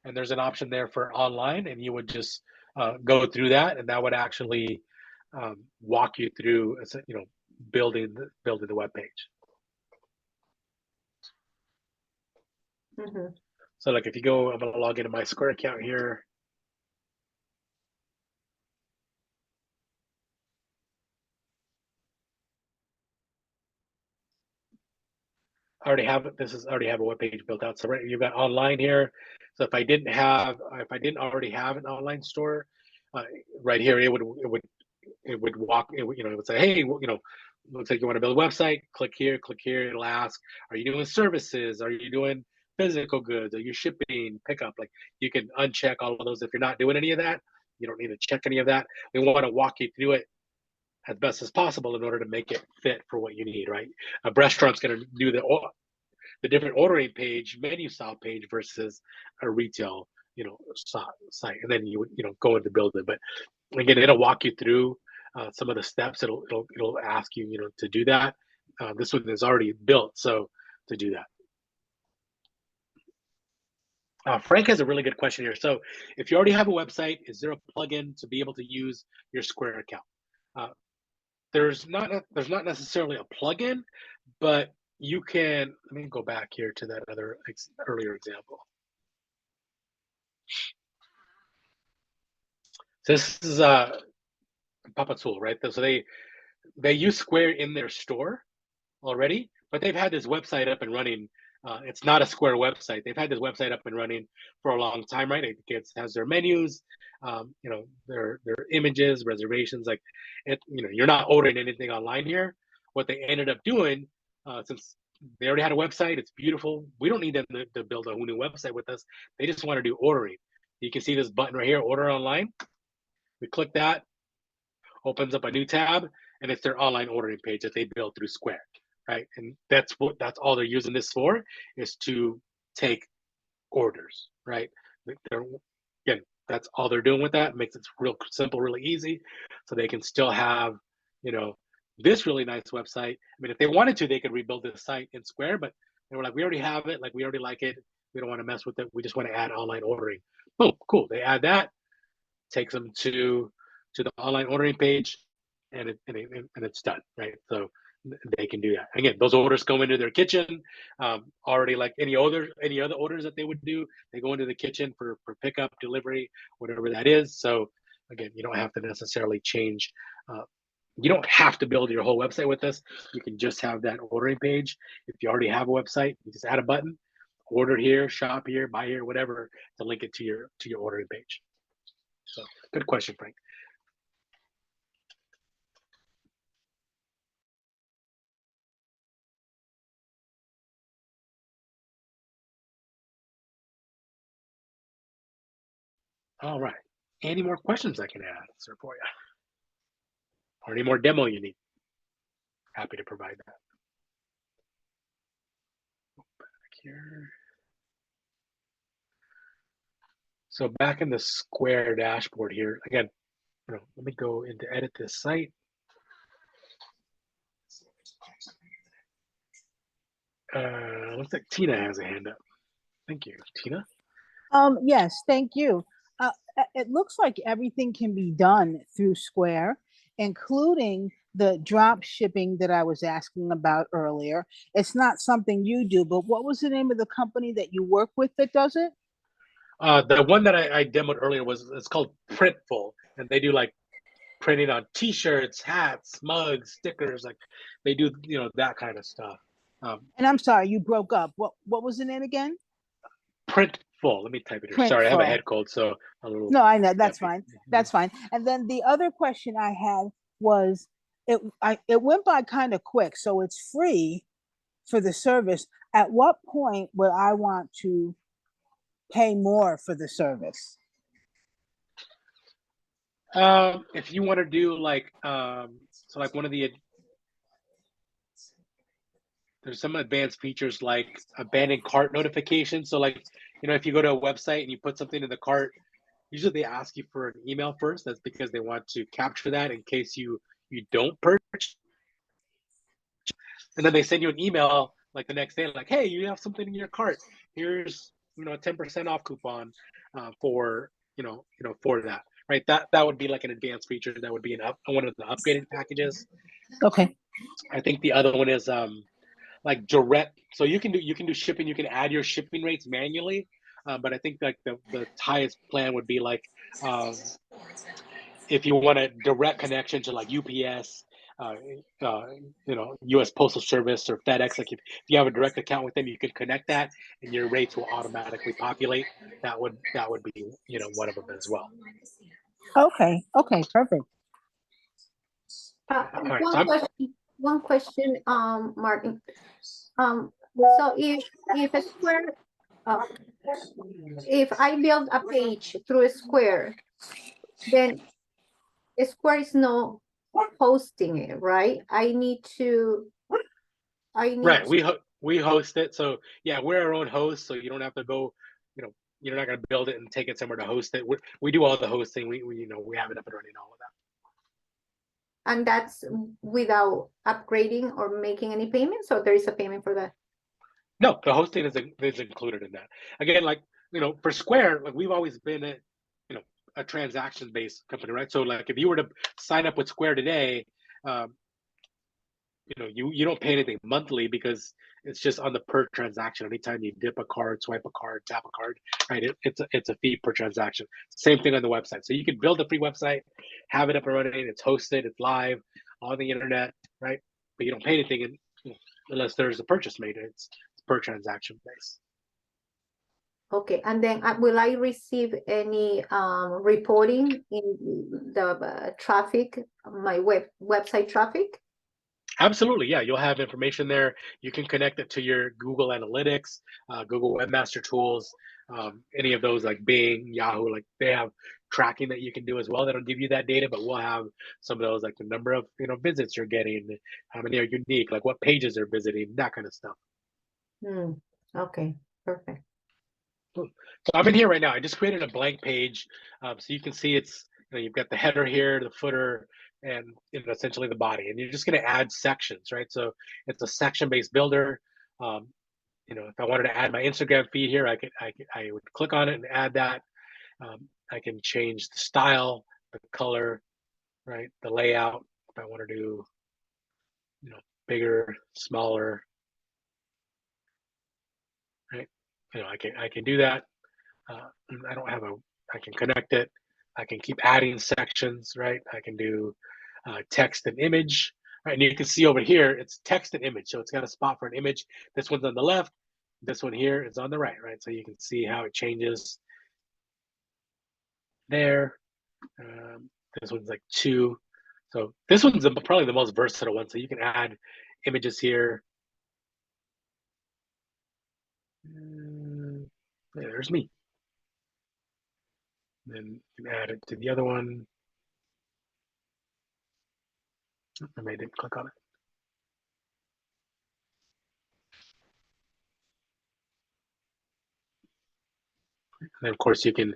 and there's an option there for online, and you would just go through that, and that would actually walk you through, building the web page. Mm-hmm. So like if you go, I'm gonna log into my Square account here. I already have a web page built out. So right, you've got online here. So if I didn't already have an online store, right here it would say, hey, looks like you want to build a website. Click here. It'll ask, are you doing services? Are you doing physical goods? Are you shipping, pickup? Like you can uncheck all of those. If you're not doing any of that, you don't need to check any of that. We want to walk you through it as best as possible in order to make it fit for what you need, right? A restaurant's going to do the different ordering page, menu style page versus a retail, site, and then you would, go into build it. But again, it'll walk you through some of the steps. It'll ask you, to do that. this one is already built, so to do that. Frank has a really good question here. So if you already have a website, is there a plugin to be able to use your Square account? There's not necessarily a plugin, but you can, let me go back here to that other earlier example. So this is Papatul, right? So they use Square in their store already, but they've had this website up and running. It's not a Square website. They've had this website up and running for a long time, right? It has their menus, you know, their images, reservations. Like it, you know, you're not ordering anything online here. What they ended up doing, since they already had a website, it's beautiful. We don't need them to build a whole new website with us. They just want to do ordering. You can see this button right here, order online. We click that, opens up a new tab, and it's their online ordering page that they built through Square, right? And that's all they're using this for, is to take orders, right? Again, that's all they're doing with that. It makes it real simple, really easy, so they can still have, you know, this really nice website. I mean, if they wanted to, they could rebuild this site in Square, but they were like, we already have it, like we already like it. We don't want to mess with it. We just want to add online ordering. Boom, cool. They add that, takes them to the online ordering page, and it's done, right? So they can do that. Again, those orders go into their kitchen, already like any other orders that they would do. They go into the kitchen for pickup, delivery, whatever that is. So again, you don't have to necessarily change. You don't have to build your whole website with this. You can just have that ordering page. If you already have a website, you just add a button, order here, shop here, buy here, whatever, to link it to your ordering page. So good question, Frank. All right. Any more questions I can answer for you? Or any more demo you need? Happy to provide that. Back here. So back in the Square dashboard here, again, you know, let me go into edit this site. Looks like Tina has a hand up. Thank you, Tina. Yes, thank you. It looks like everything can be done through Square, including the drop shipping that I was asking about earlier. It's not something you do, but what was the name of the company that you work with that does it? The one that I demoed earlier it's called Printful, and they do like printing on T-shirts, hats, mugs, stickers. Like they do, you know, that kind of stuff. And I'm sorry, you broke up. What was the name again? Printful. Let me type it here. Sorry, I have a head cold, so a little. No, I know, that's fine. That's fine. And then the other question I had was, it went by kind of quick, so it's free for the service. At what point would I want to pay more for the service? If you want to do like, so like one of the, there's some advanced features like abandoned cart notification. So like, you know, if you go to a website and you put something in the cart, usually they ask you for an email first. That's because they want to capture that in case you don't purchase. And then they send you an email like the next day, like, hey, you have something in your cart. Here's, you know, a 10% off coupon for, you know, for that. Right, that would be like an advanced feature. That would be one of the upgraded packages. Okay. I think the other one is like direct. So you can do shipping. You can add your shipping rates manually, but I think like the highest plan would be like if you want a direct connection to like UPS, you know, U.S. Postal Service or FedEx. Like if you have a direct account with them, you can connect that, and your rates will automatically populate. That would be, you know, one of them as well. Okay, perfect. One question, Martin. So if a Square, if I build a page through a Square, then Square is not hosting it, right? Right. We host it. So yeah, we're our own host. So you don't have to go, you know, you're not going to build it and take it somewhere to host it. We do all the hosting. We you know, we have it up and running, all of that. And that's without upgrading or making any payments, or there is a payment for that? No, the hosting is included in that. Again, like, for Square, like we've always been a transaction-based company, right? So like if you were to sign up with Square today, um, you don't pay anything monthly because it's just on the per transaction. Anytime you dip a card, swipe a card, tap a card, right? It's a fee per transaction. Same thing on the website. So you can build a free website, have it up and running. It's hosted, it's live on the internet, right? But you don't pay anything unless there's a purchase made. It's per transaction base. Okay, and then will I receive any reporting in the traffic, my website traffic? Absolutely, yeah. You'll have information there. You can connect it to your Google Analytics, Google Webmaster Tools, any of those like Bing, Yahoo. Like they have tracking that you can do as well. That'll give you that data, but we'll have some of those like the number of visits you're getting, how many are unique, like what pages they're visiting, that kind of stuff. Okay, perfect. So I'm in here right now. I just created a blank page, so you can see it's you've got the header here, the footer, and essentially the body, and you're just going to add sections, right? So it's a section-based builder. If I wanted to add my Instagram feed here, I would click on it and add that. I can change the style, the color, right? The layout. If I want to do, bigger, smaller, right? I can do that. I don't have I can connect it. I can keep adding sections, right? I can do text and image, right? And you can see over here, it's text and image. So it's got a spot for an image. This one's on the left. This one here is on the right, right? So you can see how it changes there. This one's like 2. So this one's probably the most versatile one. So you can add images here. There's me. Then you can add it to the other one. I made it click on it. And then of course you can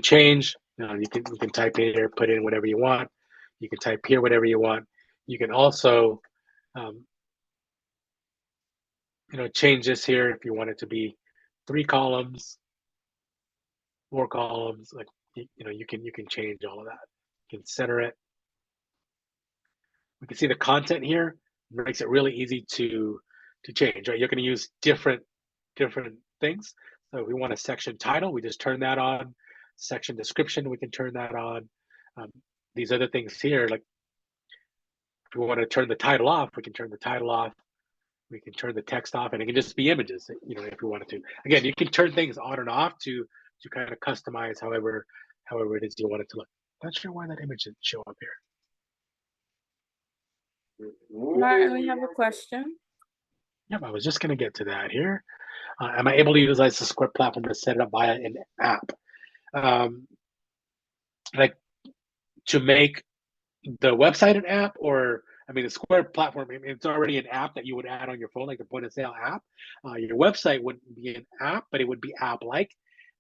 change. You can type in here, put in whatever you want. You can type here whatever you want. You can also change this here if you want it to be 3 columns, 4 columns. Like you can change all of that. You can center it. We can see the content here. It makes it really easy to change. Right, you're going to use different things. So if we want a section title, we just turn that on. Section description, we can turn that on. These other things here, like if we want to turn the title off, we can turn the title off. We can turn the text off, and it can just be images, if we wanted to. Again, you can turn things on and off to kind of customize however it is you want it to look. Not sure why that image didn't show up here. Martin, we have a question. Yep, I was just going to get to that here. Am I able to utilize the Square platform to set it up via an app? Like to make the website an app, or the Square platform, it's already an app that you would add on your phone, like the point of sale app. Your website wouldn't be an app, but it would be app-like,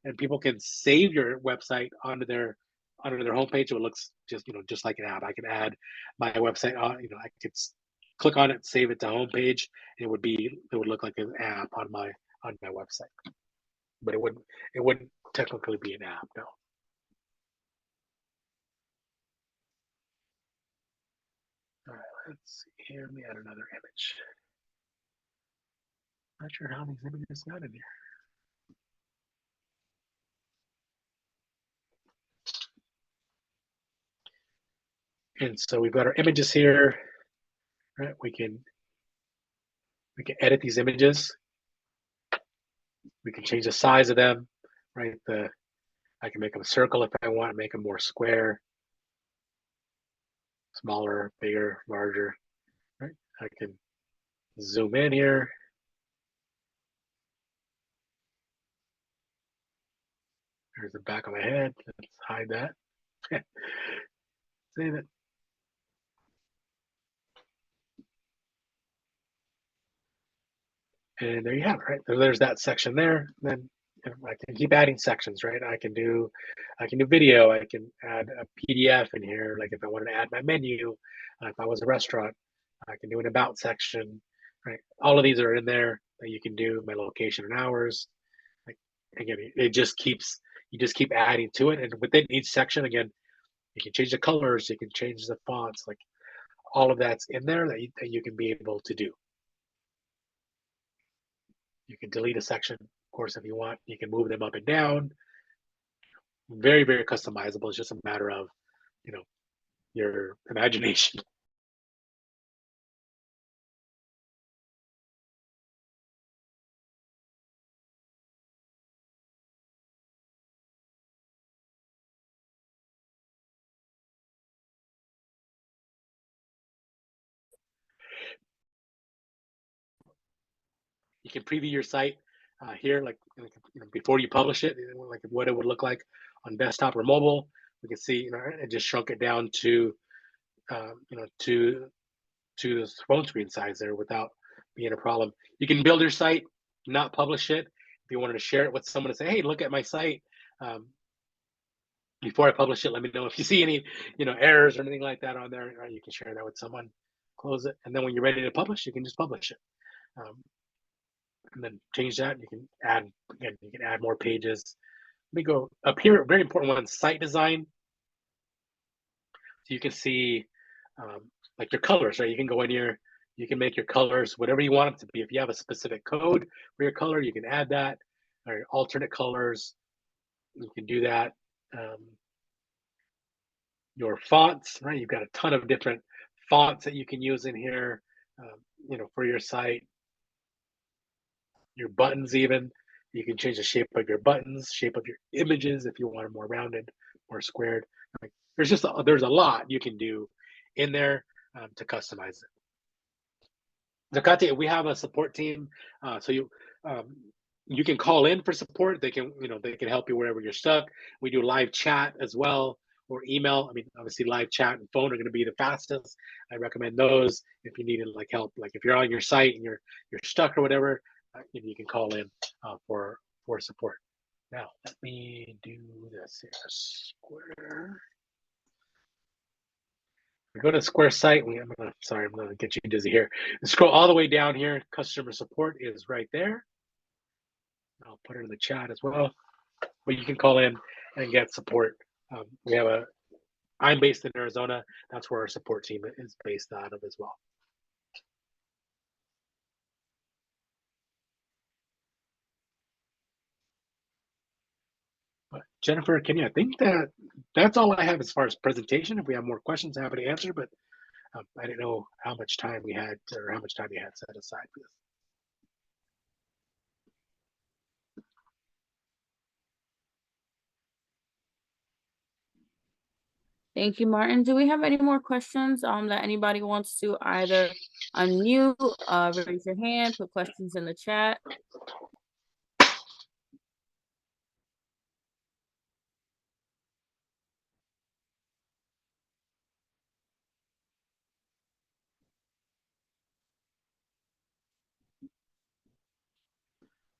and people can save your website onto their homepage, so it looks just like an app. I can add my website on, I could click on it, save it to homepage, and it would look like an app on my website, but it wouldn't technically be an app, no. All right, let's see here. Let me add another image. Not sure how these images got in here. And so we've got our images here. Right, we can edit these images. We can change the size of them. Right, I can make them a circle if I want, make them more square, smaller, bigger, larger. Right, I can zoom in here. There's the back of my head. Let's hide that. Save it. And there you have it, right? So there's that section there. Then I can keep adding sections, right? I can do video. I can add a PDF in here. Like if I wanted to add my menu, if I was a restaurant, I can do an about section, right? All of these are in there that you can do. My location and hours. Like again, it just keeps you just keep adding to it, and within each section, again, you can change the colors, you can change the fonts, like all of that's in there that you can be able to do. You can delete a section, of course, if you want. You can move them up and down. Very, very customizable. It's just a matter of, your imagination. You can preview your site here, like before you publish it, like what it would look like on desktop or mobile. We can see, it just shrunk it down to, to the phone screen size there without being a problem. You can build your site, not publish it. If you wanted to share it with someone and say, hey, look at my site. Before I publish it, let me know if you see any, errors or anything like that on there. Right? You can share that with someone, close it, and then when you're ready to publish, you can just publish it. And then change that. You can add, again, you can add more pages. Let me go up here, very important one, site design. So you can see like your colors, right? You can go in here, you can make your colors whatever you want it to be. If you have a specific code for your color, you can add that, or alternate colors, you can do that. Your fonts, right? You've got a ton of different fonts that you can use in here, for your site. Your buttons, even you can change the shape of your buttons, shape of your images if you want them more rounded, more squared. Like, there's a lot you can do in there to customize it. Zakate, we have a support team, so you can call in for support. They can help you wherever you're stuck. We do live chat as well, or email. I mean, obviously live chat and phone are going to be the fastest. I recommend those if you needed like help. Like if you're on your site and you're stuck or whatever, you can call in for support. Now let me do this here. Square. We go to Square site. I'm gonna get you dizzy here. And scroll all the way down here. Customer support is right there. I'll put it in the chat as well. But you can call in and get support. I'm based in Arizona. That's where our support team is based out of as well. But Jennifer, Kenny, I think that's all I have as far as presentation. If we have more questions, I'm happy to answer. But I didn't know how much time we had or how much time you had set aside for this. Thank you, Martin. Do we have any more questions that anybody wants to either unmute, raise your hand, put questions in the chat?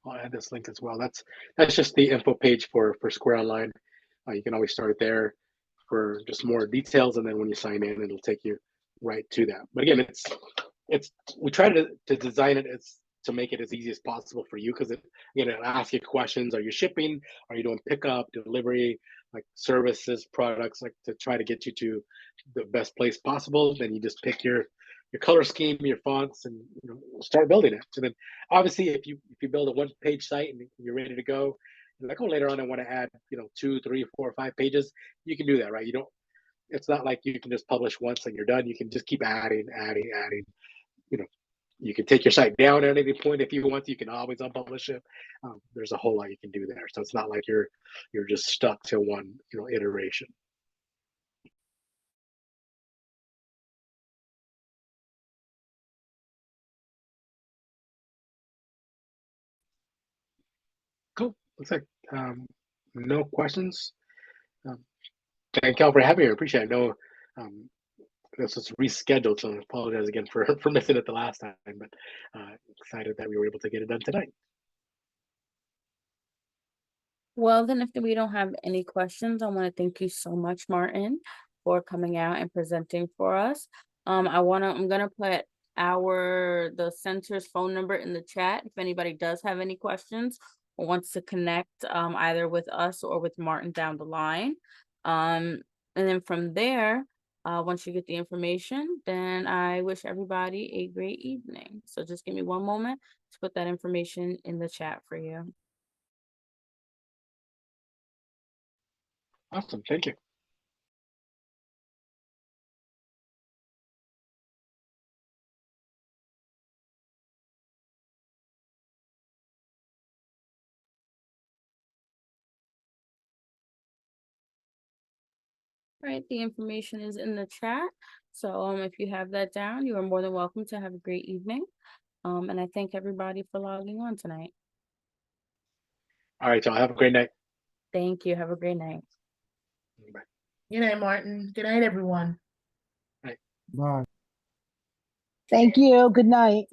I'll add this link as well. That's just the info page for Square Online. You can always start there for just more details, and then when you sign in, it'll take you right to that. But again, we try to design it to make it as easy as possible for you, because it'll ask you questions. Are you shipping? Are you doing pickup, delivery, like services, products, like to try to get you to the best place possible? Then you just pick your color scheme, your fonts, and start building it. So then obviously if you build a one-page site and you're ready to go, you're like, oh, later on I want to add 2, 3, 4, 5 pages, you can do that, right? It's not like you can just publish once and you're done. You can just keep adding. You can take your site down at any point if you want to. You can always unpublish it. There's a whole lot you can do there. So it's not like you're just stuck to one iteration. Cool. Looks like no questions. Thank y'all for having me. I appreciate it. I know this was rescheduled, so I apologize again for missing it the last time, but excited that we were able to get it done tonight. Well, then if we don't have any questions, I want to thank you so much, Martin, for coming out and presenting for us. I'm gonna put the center's phone number in the chat if anybody does have any questions or wants to connect either with us or with Martin down the line. And then from there, once you get the information, then I wish everybody a great evening. So just give me one moment to put that information in the chat for you. Awesome. Thank you. Right, the information is in the chat. So if you have that down, you are more than welcome to have a great evening. And I thank everybody for logging on tonight. All right, y'all. Have a great night. Thank you. Have a great night. Bye. Good night, Martin. Good night, everyone. Thank you. Good night.